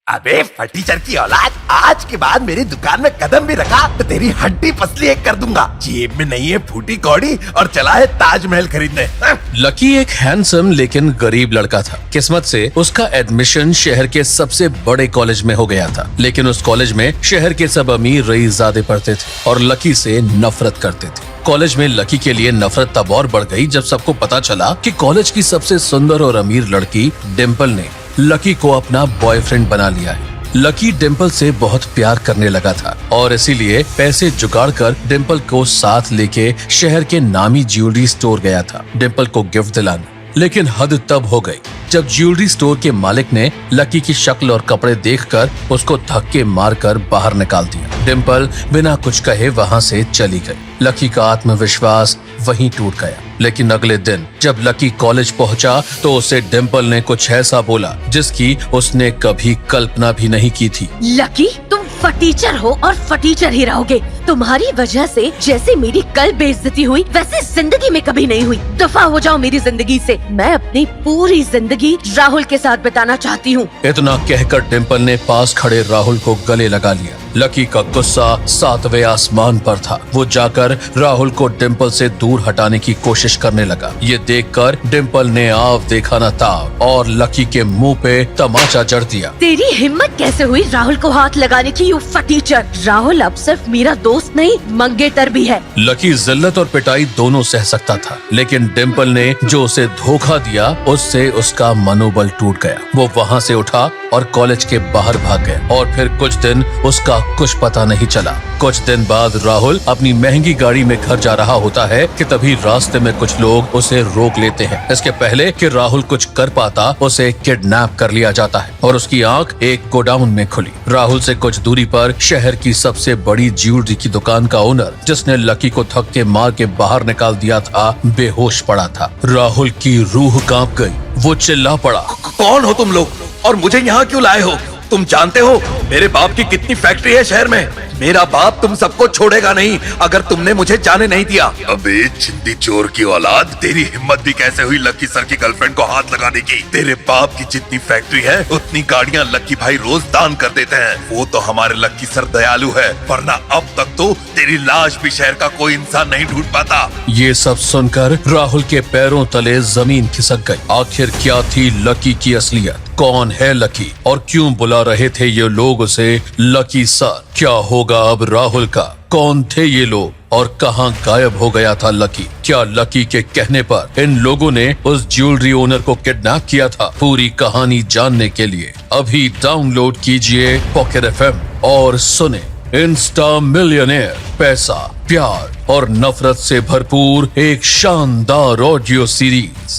अबे फटीचर की औलाद, आज के बाद मेरी दुकान में कदम भी रखा तो तेरी हड्डी पसली एक कर दूंगा। जेब में नहीं है फूटी कौड़ी और चला है ताजमहल खरीदने। लकी एक हैंडसम लेकिन गरीब लड़का था। किस्मत से उसका एडमिशन शहर के सबसे बड़े कॉलेज में हो गया था, लेकिन उस कॉलेज में शहर के सब अमीर रईसज़ादे पढ़ते थे और लकी से नफरत करते थे। कॉलेज में लकी के लिए नफरत तब और बढ़ गई जब सबको पता चला कि कॉलेज की सबसे सुंदर और अमीर लड़की डिम्पल ने लकी को अपना बॉयफ्रेंड बना लिया है। लकी डिम्पल से बहुत प्यार करने लगा था और इसीलिए पैसे जुगाड़ कर डिम्पल को साथ लेके शहर के नामी ज्वेलरी स्टोर गया था डिम्पल को गिफ्ट दिलाने। लेकिन हद तब हो गई जब ज्वेलरी स्टोर के मालिक ने लकी की शक्ल और कपड़े देखकर उसको धक्के मारकर बाहर निकाल दिया। डिम्पल बिना कुछ कहे वहां से चली गई। लकी का आत्मविश्वास वहीं टूट गया। लेकिन अगले दिन जब लकी कॉलेज पहुंचा तो उसे डिम्पल ने कुछ ऐसा बोला जिसकी उसने कभी कल्पना भी नहीं की थी। लकी, तुम फटीचर हो और फटीचर ही रहोगे। तुम्हारी वजह से जैसे मेरी कल बेइज्जती हुई वैसे जिंदगी में कभी नहीं हुई। दफा हो जाओ मेरी जिंदगी से। मैं अपनी पूरी जिंदगी राहुल के साथ बिताना चाहती हूँ। इतना कहकर डिम्पल ने पास खड़े राहुल को गले लगा लिया। लकी का गुस्सा 7वें आसमान पर था। वो जाकर राहुल को डिम्पल से दूर हटाने की कोशिश करने लगा। ये देखकर डिम्पल ने आव देखा न ताव और लकी के मुंह पे तमाचा जड़ दिया। तेरी हिम्मत कैसे हुई राहुल को हाथ लगाने की, यू फटीचर। राहुल अब सिर्फ मेरा दोस्त नहीं मंगेतर भी है। लकी जिल्लत और पिटाई दोनों सह सकता था, लेकिन डिम्पल ने जो उसे धोखा दिया उससे उसका मनोबल टूट गया। वो वहाँ से उठा और कॉलेज के बाहर भाग गया और फिर कुछ दिन उसका कुछ पता नहीं चला। कुछ दिन बाद राहुल अपनी महंगी गाड़ी में घर जा रहा होता है कि तभी रास्ते में कुछ लोग उसे रोक लेते हैं। इसके पहले कि राहुल कुछ कर पाता उसे किडनैप कर लिया जाता है और उसकी आंख एक गोडाउन में खुली। राहुल से कुछ दूरी पर शहर की सबसे बड़ी ज्वेलरी की दुकान का ओनर, जिसने लकी को धक्के मार के बाहर निकाल दिया था, बेहोश पड़ा था। राहुल की रूह कांप गई। वो चिल्ला पड़ा, कौन हो तुम लोग और मुझे यहाँ क्यों लाए हो? तुम जानते हो मेरे बाप की कितनी फैक्ट्री है शहर में? मेरा बाप तुम सबको छोड़ेगा नहीं अगर तुमने मुझे जाने नहीं दिया। अबे चिंदी चोर की औलाद, तेरी हिम्मत भी कैसे हुई लकी सर की गर्लफ्रेंड को हाथ लगाने की? तेरे बाप की जितनी फैक्ट्री है उतनी गाड़ियाँ लकी भाई रोज दान कर देते हैं। वो तो हमारे लकी सर दयालु है, वरना अब तक तो तेरी लाश भी शहर का कोई इंसान नहीं ढूंढ पाता। ये सब सुनकर राहुल के पैरों तले जमीन खिसक गई। आखिर क्या थी लकी की असलियत? कौन है लकी और क्यों बुला रहे थे ये लोग उसे लकी सर? क्या होगा अब राहुल का? कौन थे ये लोग और कहां गायब हो गया था लकी? क्या लकी के कहने पर इन लोगों ने उस ज्वेलरी ओनर को किडनैप किया था? पूरी कहानी जानने के लिए अभी डाउनलोड कीजिए पॉकेट FM और सुने इंस्टा मिलियनेयर। पैसा, प्यार और नफरत से भरपूर एक शानदार ऑडियो सीरीज।